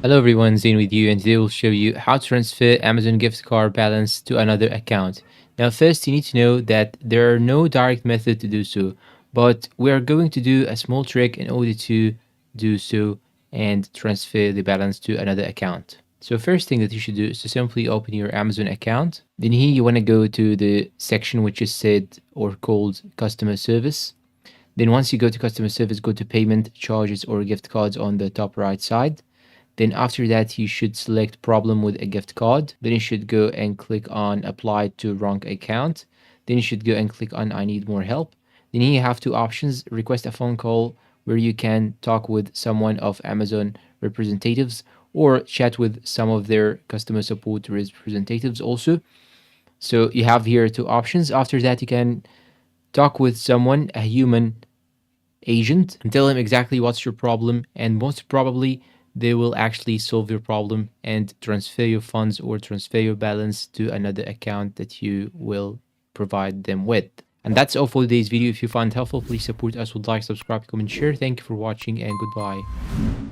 Hello everyone, Zane with you, and today we'll show you how to transfer Amazon gift card balance to another account. Now first you need to know that there are no direct method to do so, but we are going to do a small trick in order to do so and transfer the balance to another account. So first thing that you should do is to simply open your Amazon account. Then here you want to go to the section which is said or called customer service. Then once you go to customer service, go to payment, charges or gift cards on the top right side. Then after that, you should select problem with a gift card. Then you should go and click on apply to wrong account. Then you should go and click on I need more help. Then here you have two options, request a phone call where you can talk with someone of Amazon representatives or chat with some of their customer support representatives also. So you have here two options. After that, you can talk with someone, a human agent, and tell him exactly what's your problem, and most probably they will actually solve your problem and transfer your funds or transfer your balance to another account that you will provide them with. And that's all for today's video. If you found it helpful, please support us with like, subscribe, comment, share. Thank you for watching, and goodbye.